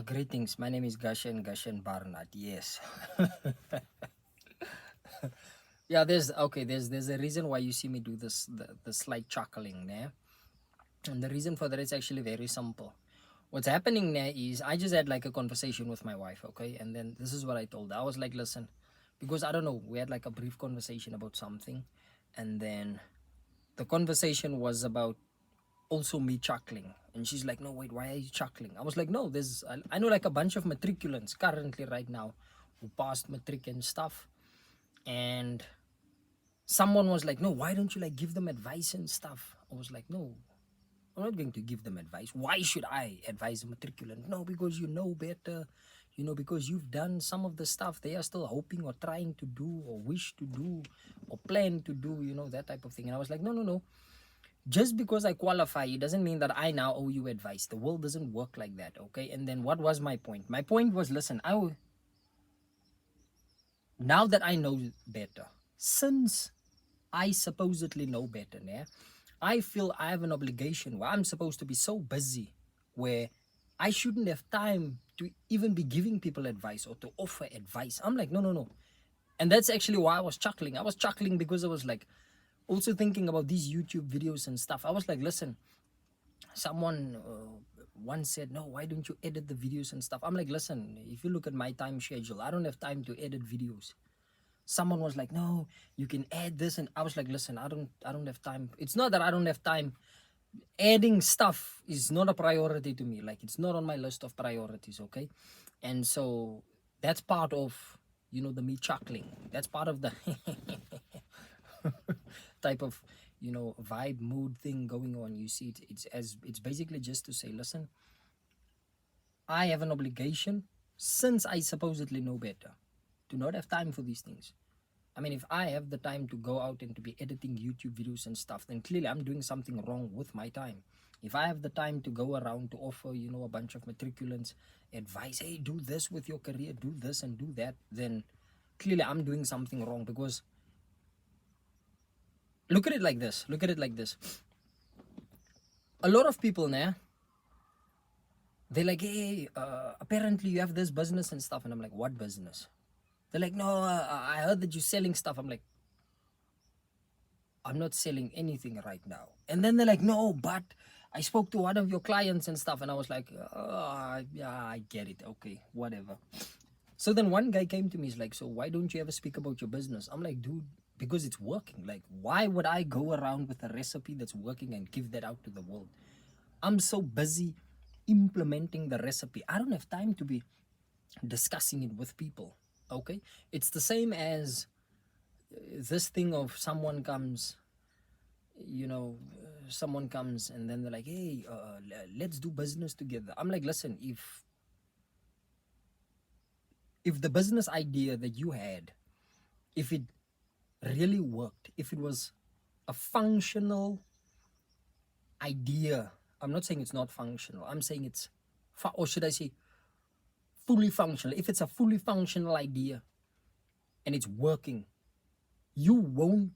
Greetings. My name is Gershan Barnard. Yes. Yeah, there's a reason why you see me do this, the slight chuckling there. And the reason for that is actually very simple. What's happening there is I just had like a conversation with my wife, okay? And then this is what I told her. I was like, listen, because I don't know, we had like a brief conversation about something, and then the conversation was about also me chuckling. And she's like, no, wait, why are you chuckling? I was like, no, I know like a bunch of matriculants currently right now who passed matric and stuff. And someone was like, no, why don't you like give them advice and stuff? I was like, no, I'm not going to give them advice. Why should I advise a matriculant? No, because you know better, because you've done some of the stuff they are still hoping or trying to do or wish to do or plan to do, that type of thing. And I was like, no, no, no. Just because I qualify, it doesn't mean that I now owe you advice. The world doesn't work like that, okay? And then what was my point? My point was, listen, now that I know better, since I supposedly know better, yeah, I feel I have an obligation where I'm supposed to be so busy where I shouldn't have time to even be giving people advice or to offer advice. I'm like, no, no, no. And that's actually why I was chuckling. I was chuckling because I was like, also thinking about these YouTube videos and stuff. I was like, listen, someone once said, no, why don't you edit the videos and stuff? I'm like, listen, if you look at my time schedule, I don't have time to edit videos. Someone was like, no, you can add this, and I was like, listen, I don't have time. It's not that I don't have time. Adding stuff is not a priority to me. Like, it's not on my list of priorities, okay? And so that's part of, the me chuckling. That's part of the type of, vibe mood thing going on. You see, it's basically just to say, listen, I have an obligation, since I supposedly know better, to not have time for these things. I mean, if I have the time to go out and to be editing YouTube videos and stuff, then clearly I'm doing something wrong with my time. If I have the time to go around to offer, a bunch of matriculants advice, hey, do this with your career, do this and do that, then clearly I'm doing something wrong. Because look at it like this. Look at it like this. A lot of people now, they're like, hey, apparently you have this business and stuff. And I'm like, what business? They're like, no, I heard that you're selling stuff. I'm like, I'm not selling anything right now. And then they're like, no, but I spoke to one of your clients and stuff. And I was like, yeah, I get it. Okay, whatever. So then one guy came to me, he's like, so why don't you ever speak about your business? I'm like, dude, because it's working. Like, why would I go around with a recipe that's working and give that out to the world? I'm so busy implementing the recipe. I don't have time to be discussing it with people. Okay? It's the same as this thing of someone comes and then they're like, hey, let's do business together. I'm like, listen, if the business idea that you had, if it really worked, if it was a functional idea, I'm not saying it's not functional, I'm saying it's or should I say fully functional. If it's a fully functional idea and it's working, you won't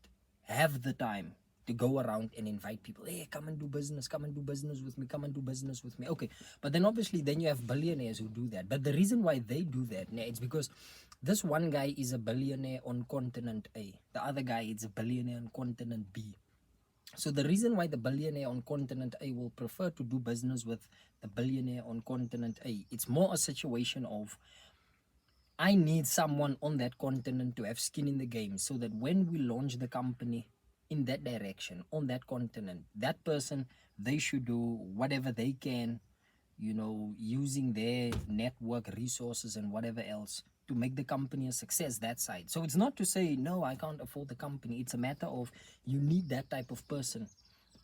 have the time to go around and invite people, hey, come and do business, come and do business with me, come and do business with me. Okay, but then obviously then you have billionaires who do that. But the reason why they do that, it's because this one guy is a billionaire on continent A, the other guy is a billionaire on continent B. So the reason why the billionaire on continent A will prefer to do business with the billionaire on continent A, it's more a situation of, I need someone on that continent to have skin in the game, so that when we launch the company in that direction, on that continent, that person, they should do whatever they can, using their network resources and whatever else to make the company a success that side. So it's not to say, no, I can't afford the company. It's a matter of, you need that type of person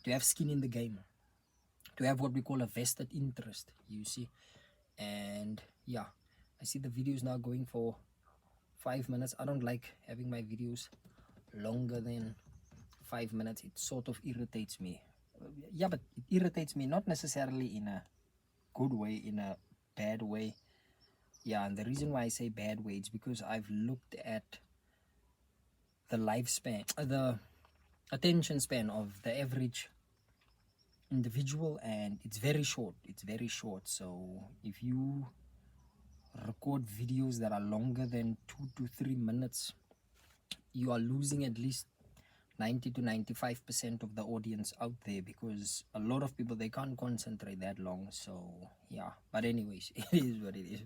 to have skin in the game, to have what we call a vested interest, you see. And yeah, I see the videos now going for 5 minutes. I don't like having my videos longer than 5 minutes. It sort of irritates me. Yeah, but it irritates me not necessarily in a good way, in a bad way. Yeah, and the reason why I say bad way is because I've looked at the lifespan, the attention span of the average individual, and it's very short. It's very short. So if you record videos that are longer than 2 to 3 minutes, you are losing at least 90 to 95% of the audience out there, because a lot of people, they can't concentrate that long. So yeah, but anyways, it is what it is.